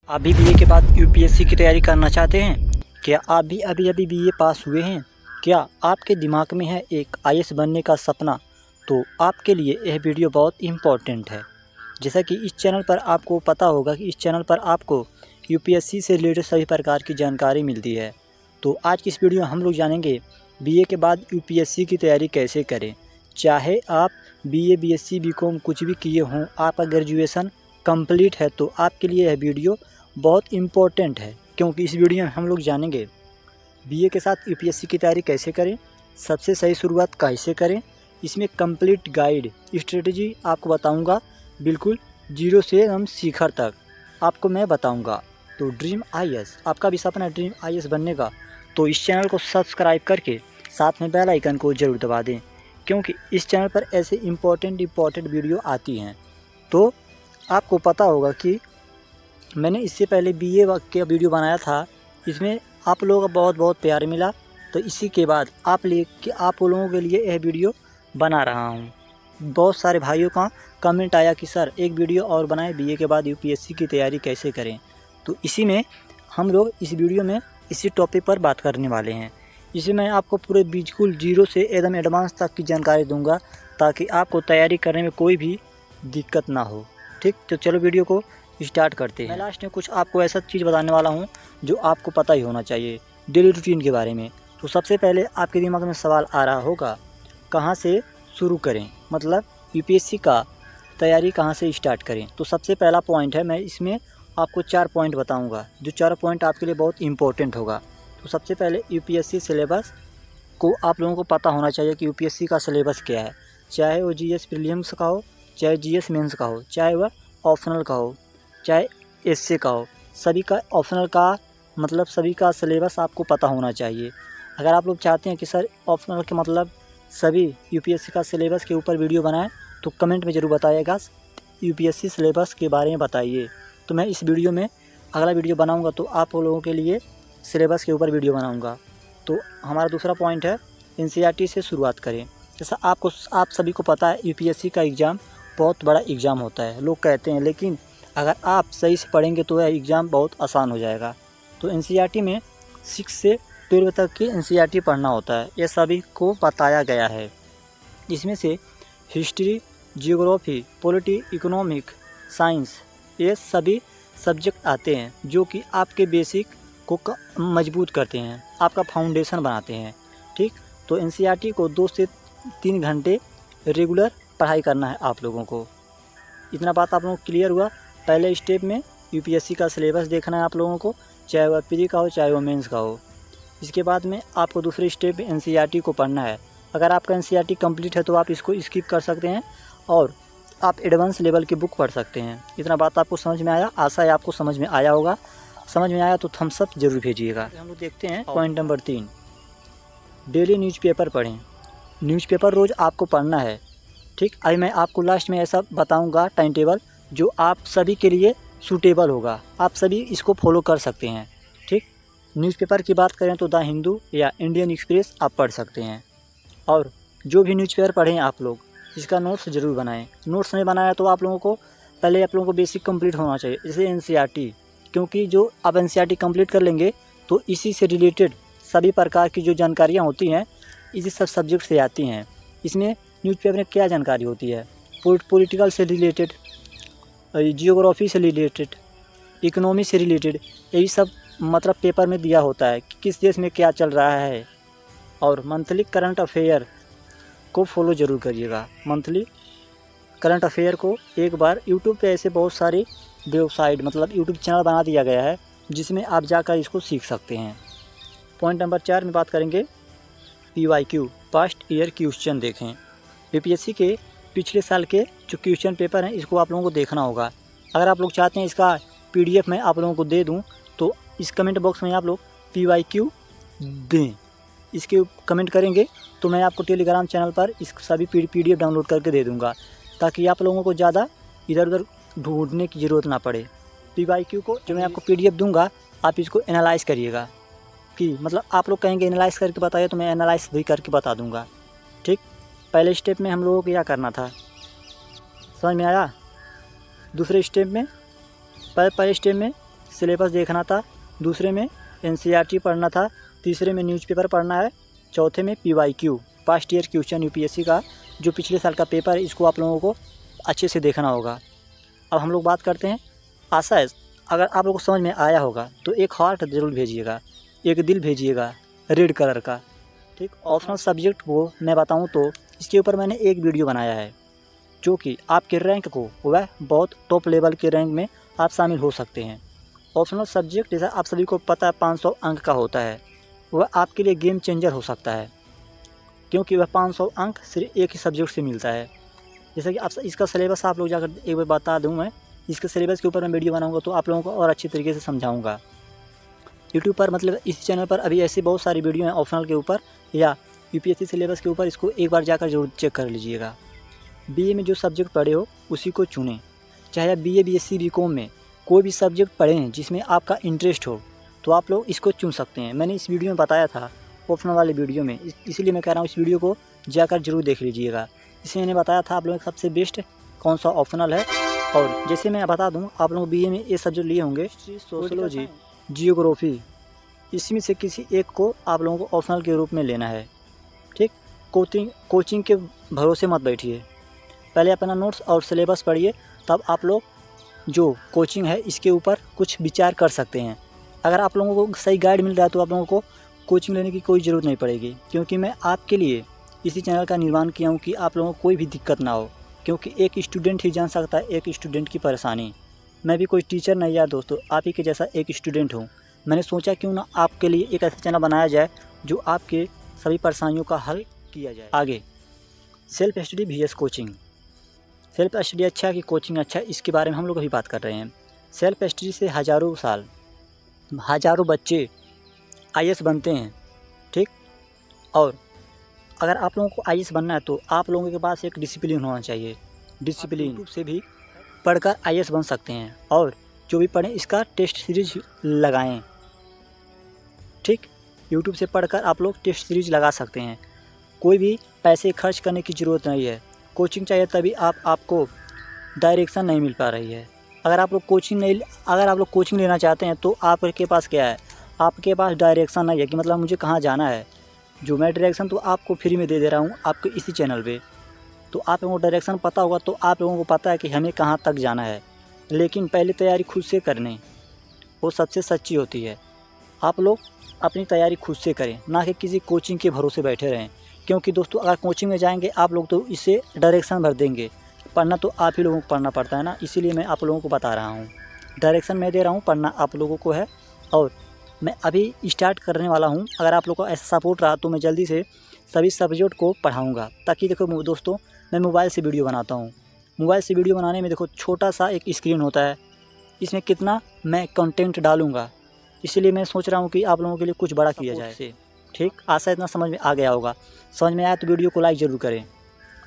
आप भी बीए के बाद यूपीएससी की तैयारी करना चाहते हैं? क्या आप भी अभी बीए पास हुए हैं? क्या आपके दिमाग में है एक आईएएस बनने का सपना? तो आपके लिए यह वीडियो बहुत इम्पोर्टेंट है। जैसा कि इस चैनल पर आपको पता होगा कि इस चैनल पर आपको यूपीएससी से रिलेटेड सभी प्रकार की जानकारी मिलती है। तो आज की इस वीडियो में हम लोग जानेंगे बीए के बाद यूपीएससी की तैयारी कैसे करें। चाहे आप बीए, बीएससी, बीकॉम कुछ भी किए हों, आपका ग्रेजुएशन कंप्लीट है तो आपके लिए यह वीडियो बहुत इम्पोर्टेंट है, क्योंकि इस वीडियो में हम लोग जानेंगे बीए के साथ यूपीएससी की तैयारी कैसे करें, सबसे सही शुरुआत कैसे करें। इसमें कंप्लीट गाइड स्ट्रेटजी आपको बताऊंगा, बिल्कुल जीरो से हम शिखर तक आपको मैं बताऊंगा। तो ड्रीम आईएएस, आपका भी सपना ड्रीम आईएएस बनने का, तो इस चैनल को सब्सक्राइब करके साथ में बेल आइकन को ज़रूर दबा दें, क्योंकि इस चैनल पर ऐसे इम्पोर्टेंट वीडियो आती हैं। तो आपको पता होगा कि मैंने इससे पहले बीए का वीडियो बनाया था, इसमें आप लोगों का बहुत प्यार मिला, तो इसी के बाद आप लोगों के लिए यह वीडियो बना रहा हूँ। बहुत सारे भाइयों का कमेंट आया कि सर एक वीडियो और बनाएं बीए के बाद यूपीएससी की तैयारी कैसे करें। तो इसी में हम लोग इस वीडियो में इसी टॉपिक पर बात करने वाले हैं। इसी में आपको पूरे बिल्कुल जीरो से एकदम एडवांस तक की जानकारी दूंगा, ताकि आपको तैयारी करने में कोई भी दिक्कत ना हो। ठीक, तो चलो वीडियो को स्टार्ट करते हैं। मैं लास्ट में कुछ आपको ऐसा चीज़ बताने वाला हूँ जो आपको पता ही होना चाहिए डेली रूटीन के बारे में। तो सबसे पहले आपके दिमाग में सवाल आ रहा होगा, कहाँ से शुरू करें, मतलब यूपीएससी का तैयारी कहाँ से स्टार्ट करें। तो सबसे पहला पॉइंट है, मैं इसमें आपको 4 पॉइंट बताऊंगा, जो 4 पॉइंट आपके लिए बहुत इंपॉर्टेंट होगा। तो सबसे पहले यूपीएससी सिलेबस को आप लोगों को पता होना चाहिए कि यूपीएससी का सिलेबस क्या है। चाहे वो जीएस प्रीलिम्स का हो, चाहे जीएस मेंस का हो, चाहे वह ऑप्शनल का हो, चाहे एसए का हो, सभी का ऑप्शनल का मतलब सभी का सिलेबस आपको पता होना चाहिए। अगर आप लोग चाहते हैं कि सर ऑप्शनल के मतलब सभी यूपीएससी का सिलेबस के ऊपर वीडियो बनाएं, तो कमेंट में ज़रूर बताइएगा, यूपीएससी सिलेबस के बारे में बताइए। तो मैं इस वीडियो में अगला वीडियो बनाऊंगा तो आप लोगों के लिए सिलेबस के ऊपर वीडियो बनाऊंगा। तो हमारा दूसरा पॉइंट है, एनसीईआरटी से शुरुआत करें। जैसा आप सभी को पता है, यूपीएससी का एग्ज़ाम बहुत बड़ा एग्ज़ाम होता है, लोग कहते हैं, लेकिन अगर आप सही से पढ़ेंगे तो यह एग्ज़ाम बहुत आसान हो जाएगा। तो एनसीईआरटी में 6 से 12 तक की एनसीईआरटी पढ़ना होता है, यह सभी को बताया गया है। इसमें से history, geography, polity, economic, science, ये सभी सब्जेक्ट आते हैं जो कि आपके बेसिक को मजबूत करते हैं, आपका फाउंडेशन बनाते हैं। ठीक, तो एनसीईआरटी को 2 से 3 घंटे रेगुलर पढ़ाई करना है आप लोगों को। इतना बात आप लोगों को क्लियर हुआ। पहले स्टेप में यूपीएससी का सिलेबस देखना है आप लोगों को, चाहे वह प्री का हो चाहे वह मेंस का हो। इसके बाद में आपको दूसरे स्टेप में एनसीईआरटी को पढ़ना है। अगर आपका एनसीईआरटी कंप्लीट है तो आप इसको स्किप कर सकते हैं और आप एडवांस लेवल की बुक पढ़ सकते हैं। इतना बात आपको समझ में आया? आशा है आपको समझ में आया होगा। समझ में आया तो थम्स अप जरूर भेजिएगा। हम लोग देखते हैं पॉइंट नंबर 3, डेली न्यूज़पेपर पढ़ें। न्यूज़पेपर रोज़ आपको पढ़ना है। ठीक, अभी मैं आपको लास्ट में ऐसा बताऊंगा टाइम टेबल जो आप सभी के लिए सूटेबल होगा, आप सभी इसको फॉलो कर सकते हैं। ठीक, न्यूज़पेपर की बात करें तो द हिंदू या इंडियन एक्सप्रेस आप पढ़ सकते हैं। और जो भी न्यूज़पेपर पढ़ें आप लोग, इसका नोट्स ज़रूर बनाएं। नोट्स नहीं बनाया तो आप लोगों को पहले आप लोगों को बेसिक कंप्लीट होना चाहिए, जैसे एनसीईआरटी, क्योंकि जो आप एनसीईआरटी कंप्लीट कर लेंगे तो इसी से रिलेटेड सभी प्रकार की जो जानकारियाँ होती हैं इसी सब सब्जेक्ट से आती हैं। इसमें न्यूज़पेपर में क्या जानकारी होती है, पॉलिटिकल से रिलेटेड, जियोग्राफी से रिलेटेड, इकोनॉमी से रिलेटेड, यही सब मतलब पेपर में दिया होता है कि किस देश में क्या चल रहा है। और मंथली करंट अफेयर को फॉलो ज़रूर करिएगा। मंथली करंट अफेयर को एक बार यूट्यूब पे ऐसे बहुत सारी वेबसाइट मतलब यूट्यूब चैनल बना दिया गया है जिसमें आप जाकर इसको सीख सकते हैं। पॉइंट नंबर 4 में बात करेंगे PYQ, पास्ट ईयर क्वेश्चन देखें। यूपीएससी के पिछले साल के जो क्वेश्चन पेपर हैं इसको आप लोगों को देखना होगा। अगर आप लोग चाहते हैं इसका PDF मैं आप लोगों को दे दूं तो इस कमेंट बॉक्स में आप लोग PYQ दें, इसके कमेंट करेंगे तो मैं आपको टेलीग्राम चैनल पर इस सभी PDF डाउनलोड करके दे दूंगा, ताकि आप लोगों को ज़्यादा इधर उधर ढूंढने की ज़रूरत ना पड़े। PYQ को जो मैं आपको PDF दूंगा आप इसको एनालाइज़ करिएगा, कि मतलब आप लोग कहेंगे एनालाइज़ करके बताइए तो मैं एनालाइज़ भी करके बता दूंगा। ठीक, पहले स्टेप में हम लोगों को क्या करना था, समझ में आया? दूसरे स्टेप में पहले स्टेप में सिलेबस देखना था, दूसरे में NCERT पढ़ना था, तीसरे में न्यूज़पेपर पढ़ना है, चौथे में PYQ past year question UPSC का जो पिछले साल का पेपर है, इसको आप लोगों को अच्छे से देखना होगा। अब हम लोग बात करते हैं। आशा है अगर आप लोगों को समझ में आया होगा तो एक हार्ट ज़रूर भेजिएगा, एक दिल भेजिएगा रेड कलर का, ठीक। ऑप्शनल सब्जेक्ट को मैं बताऊं तो इसके ऊपर मैंने एक वीडियो बनाया है जो कि आपके रैंक को वह बहुत टॉप लेवल के रैंक में आप शामिल हो सकते हैं। ऑप्शनल सब्जेक्ट जैसा आप सभी को पता है 500 अंक का होता है, वह आपके लिए गेम चेंजर हो सकता है क्योंकि वह 500 अंक सिर्फ एक ही सब्जेक्ट से मिलता है। जैसा कि आप इसका सिलेबस आप लोग जाकर एक बार बता दूं, मैं इसके सिलेबस के ऊपर मैं वीडियो बनाऊंगा तो आप लोगों को और अच्छी तरीके से समझाऊंगा। यूट्यूब पर मतलब इस चैनल पर अभी ऐसी बहुत सारी वीडियो हैं ऑप्शनल के ऊपर या UPSC सिलेबस के ऊपर, इसको एक बार जाकर जरूर चेक कर लीजिएगा। BA में जो सब्जेक्ट पढ़े हो उसी को चुनें, चाहे आप BA BSc BCom में कोई भी सब्जेक्ट पढ़े हैं जिसमें आपका इंटरेस्ट हो तो आप लोग इसको चुन सकते हैं। मैंने इस वीडियो में बताया था ऑप्शनल वाले वीडियो में, इसीलिए मैं कह रहा हूँ इस वीडियो को जाकर जरूर देख लीजिएगा। इसमें मैंने बताया था आप लोगों का सबसे बेस्ट कौन सा ऑप्शनल है। और जैसे मैं बता दूं, आप लोग BA में ये सब्जेक्ट लिए होंगे सोशोलॉजी, जियोग्राफी, इसमें से किसी एक को आप लोगों को ऑप्शनल के रूप में लेना है, ठीक। कोचिंग के भरोसे मत बैठिए, पहले अपना नोट्स और सिलेबस पढ़िए, तब आप लोग जो कोचिंग है इसके ऊपर कुछ विचार कर सकते हैं। अगर आप लोगों को सही गाइड मिल रहा है तो आप लोगों को कोचिंग लेने की कोई ज़रूरत नहीं पड़ेगी, क्योंकि मैं आपके लिए इसी चैनल का निर्माण किया हूँ कि आप लोगों को कोई भी दिक्कत ना हो, क्योंकि एक स्टूडेंट ही जान सकता है एक स्टूडेंट की परेशानी। मैं भी कोई टीचर नहीं यार दोस्तों, आप ही के जैसा एक स्टूडेंट हूँ। मैंने सोचा क्यों ना आपके लिए एक ऐसा चैनल बनाया जाए जो आपके सभी परेशानियों का हल किया जाए। आगे self study VS coaching. Self study अच्छा कि कोचिंग अच्छा, इसके बारे में हम लोग अभी बात कर रहे हैं। सेल्फ स्टडी से हज़ारों बच्चे IAS बनते हैं, ठीक। और अगर आप लोगों को IAS बनना है तो आप लोगों के पास एक डिसिप्लिन होना चाहिए। डिसिप्लिन से भी पढ़कर IAS बन सकते हैं, और जो भी पढ़ें इसका टेस्ट सीरीज लगाएं, ठीक। यूट्यूब से पढ़कर आप लोग टेस्ट सीरीज लगा सकते हैं, कोई भी पैसे खर्च करने की ज़रूरत नहीं है। कोचिंग चाहिए तभी आपको डायरेक्शन नहीं मिल पा रही है। अगर आप लोग कोचिंग लेना चाहते हैं तो आपके पास क्या है, आपके पास डायरेक्शन नहीं है कि मतलब मुझे कहाँ जाना है। जो मैं डायरेक्शन तो आपको फ्री में दे दे रहा हूँ आपको इसी चैनल पे, तो आप लोगों को डायरेक्शन पता होगा तो आप लोगों को पता है कि हमें कहाँ तक जाना है। लेकिन पहले तैयारी खुद से करने, वो सबसे सच्ची होती है। आप लोग अपनी तैयारी खुद से करें, ना कि किसी कोचिंग के भरोसे बैठे रहें, क्योंकि दोस्तों अगर कोचिंग में जाएंगे आप लोग तो इससे डायरेक्शन भर देंगे। पढ़ना तो आप ही लोगों को पढ़ना पड़ता है ना, इसीलिए मैं आप लोगों को बता रहा हूँ। डायरेक्शन मैं दे रहा हूँ, पढ़ना आप लोगों को है। और मैं अभी स्टार्ट करने वाला हूँ, अगर आप लोगों को ऐसा सपोर्ट रहा तो मैं जल्दी से सभी सब्जेक्ट को पढ़ाऊँगा। ताकि देखो दोस्तों, मैं मोबाइल से वीडियो बनाता हूँ, मोबाइल से वीडियो बनाने में देखो छोटा सा एक स्क्रीन होता है, इसमें कितना मैं कंटेंट डालूँगा, इसलिए मैं सोच रहा हूँ कि आप लोगों के लिए कुछ बड़ा किया जाए से, ठीक। आशा इतना समझ में आ गया होगा। समझ में आया तो वीडियो को लाइक ज़रूर करें।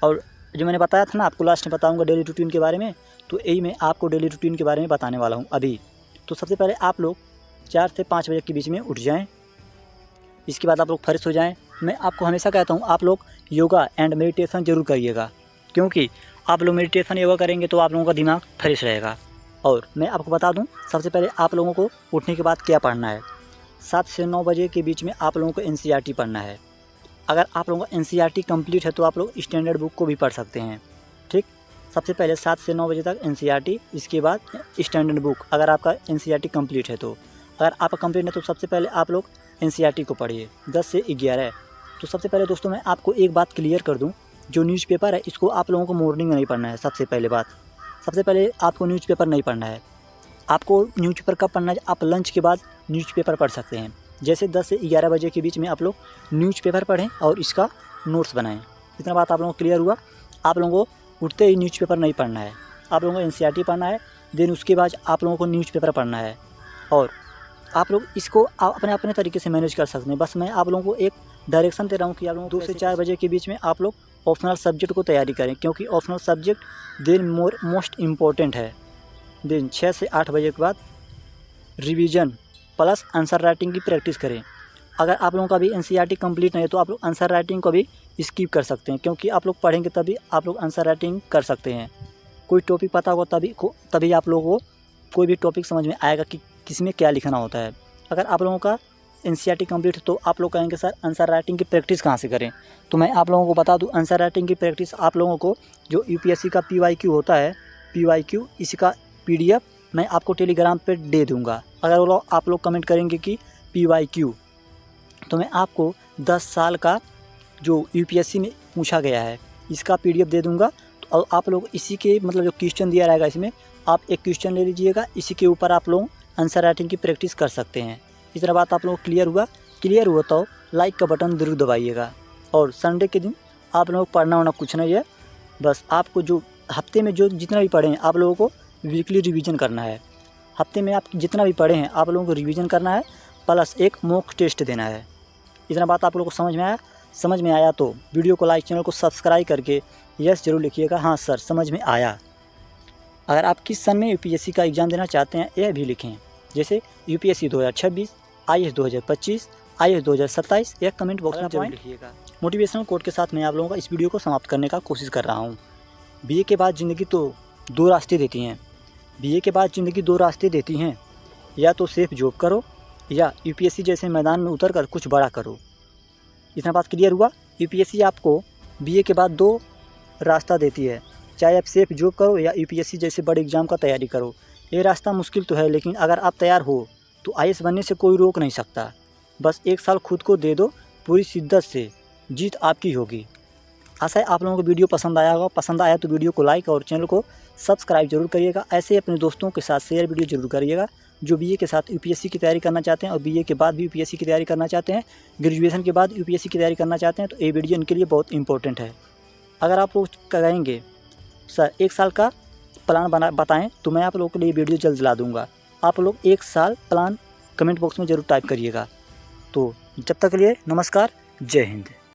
और जो मैंने बताया था ना आपको लास्ट में बताऊँगा डेली रूटीन के बारे में, तो यही मैं आपको डेली रूटीन के बारे में बताने वाला हूँ अभी। तो सबसे पहले आप लोग 4 से 5 बजे के बीच में उठ जाएँ, इसके बाद आप लोग फ्रेश हो जाएँ। मैं आपको हमेशा कहता हूँ आप लोग योगा एंड मेडिटेशन ज़रूर करिएगा, क्योंकि आप लोग मेडिटेशन योगा करेंगे तो आप लोगों का दिमाग फ्रेश रहेगा। और मैं आपको बता दूं, सबसे पहले आप लोगों को उठने के बाद क्या पढ़ना है। 7 से 9 बजे के बीच में आप लोगों को NCERT पढ़ना है। अगर आप लोगों का NCERT कंप्लीट है तो आप लोग स्टैंडर्ड बुक को भी पढ़ सकते हैं, ठीक। सबसे पहले 7 से 9 बजे तक NCERT, इसके बाद स्टैंडर्ड बुक। अगर आपका NCERT कंप्लीट है तो, अगर आपका कंप्लीट है तो सबसे पहले आप लोग NCERT को पढ़िए 10 से 11। तो सबसे पहले दोस्तों मैं आपको एक बात क्लियर कर दूँ, जो न्यूज़पेपर है इसको आप लोगों को मॉर्निंग में नहीं पढ़ना है। सबसे पहले आपको न्यूज़पेपर नहीं पढ़ना है। आपको न्यूज़पेपर कब पढ़ना है, आप लंच के बाद न्यूज़पेपर पढ़ सकते हैं। जैसे 10 से 11 बजे के बीच में आप लोग न्यूज़पेपर पढ़ें और इसका नोट्स बनाएं। इतना बात आप लोगों को क्लियर हुआ। आप लोगों को उठते ही न्यूज़पेपर नहीं पढ़ना है, आप लोगों को NCERT पढ़ना है, देन उसके बाद आप लोगों को न्यूज़पेपर पढ़ना है। और आप लोग इसको अपने अपने तरीके से मैनेज कर सकते हैं। बस मैं आप लोगों को एक डायरेक्शन दे रहा हूँ कि आप लोगों को 2 से 4 बजे के बीच में आप लोग ऑप्शनल सब्जेक्ट को तैयारी करें, क्योंकि optional subject then most important है। देन 6 से 8 बजे के बाद रिवीजन प्लस आंसर राइटिंग की प्रैक्टिस करें। अगर आप लोगों का भी NCERT कंप्लीट नहीं है तो आप लोग आंसर राइटिंग को भी स्किप कर सकते हैं, क्योंकि आप लोग पढ़ेंगे तभी आप लोग आंसर राइटिंग कर सकते हैं। कोई टॉपिक पता होगा तभी आप लोगों को कोई भी टॉपिक समझ में आएगा कि किसमें क्या लिखना होता है। अगर आप लोगों का एनसीईआरटी कंप्लीट है तो आप लोग कहेंगे सर आंसर राइटिंग की प्रैक्टिस कहाँ से करें, तो मैं आप लोगों को बता दूं आंसर राइटिंग की प्रैक्टिस आप लोगों को जो यूपीएससी का पीवाईक्यू होता है, पीवाईक्यू इसका पीडीएफ मैं आपको टेलीग्राम पे दे दूंगा। अगर आप लोग कमेंट करेंगे कि पीवाईक्यू, तो मैं आपको 10 साल का जो यूपीएससी में पूछा गया है इसका पीडीएफ दे दूंगा। तो आप लोग इसी के मतलब जो क्वेश्चन दिया रहेगा इसमें आप एक क्वेश्चन ले लीजिएगा, इसी के ऊपर आप लोग आंसर राइटिंग की प्रैक्टिस कर सकते हैं। इतना बात आप लोगों को क्लियर हुआ तो लाइक का बटन ज़रूर दबाइएगा। और संडे के दिन आप लोगों को पढ़ना होना कुछ नहीं है, बस आपको जो हफ्ते में जो जितना भी पढ़े हैं आप लोगों को वीकली रिवीजन करना है। हफ्ते में आप जितना भी पढ़े हैं आप लोगों को रिवीजन करना है, प्लस एक मॉक टेस्ट देना है। इतना बात आप लोगों को समझ में आया तो वीडियो को लाइक, चैनल को सब्सक्राइब करके यस जरूर लिखिएगा, हाँ सर समझ में आया। अगर आप किस सन में यूपीएससी का एग्ज़ाम देना चाहते हैं यह भी लिखें, जैसे यूपीएससी 2026, आईएएस 2025, आईएएस 2027, यह कमेंट बॉक्स में जरूर लिखिएगा। मोटिवेशनल कोट के साथ मैं आप लोगों का इस वीडियो को समाप्त करने का कोशिश कर रहा हूँ। बीए के बाद ज़िंदगी तो दो रास्ते देती हैं, बीए के बाद ज़िंदगी दो रास्ते देती हैं, या तो सेफ जॉब करो या यूपीएससी जैसे मैदान में उतर कर कुछ बड़ा करो। इतना बात क्लियर हुआ। यूपीएससी आपको बीए के बाद दो रास्ता देती है, चाहे आप सेफ जॉब करो या यूपीएससी जैसे बड़े एग्ज़ाम का तैयारी करो। ये रास्ता मुश्किल तो है, लेकिन अगर आप तैयार हो तो आईएएस बनने से कोई रोक नहीं सकता। बस 1 साल खुद को दे दो, पूरी शिद्दत से जीत आपकी होगी। आशा है आप लोगों को वीडियो पसंद आया होगा। पसंद आया तो वीडियो को लाइक और चैनल को सब्सक्राइब जरूर करिएगा। ऐसे अपने दोस्तों के साथ शेयर वीडियो जरूर करिएगा जो बीए के साथ यूपीएससी की तैयारी करना चाहते हैं और बीए के बाद भी यूपीएससी की तैयारी करना चाहते हैं, ग्रेजुएशन के बाद यूपीएससी की तैयारी करना चाहते हैं, तो ये वीडियो इनके लिए बहुत इंपॉर्टेंट है। अगर आप लोग कहेंगे सर 1 साल का प्लान बताएं तो मैं आप लोगों के लिए वीडियो जल्द ला दूंगा। आप लोग 1 साल प्लान कमेंट बॉक्स में ज़रूर टाइप करिएगा। तो जब तक के लिए नमस्कार, जय हिंद।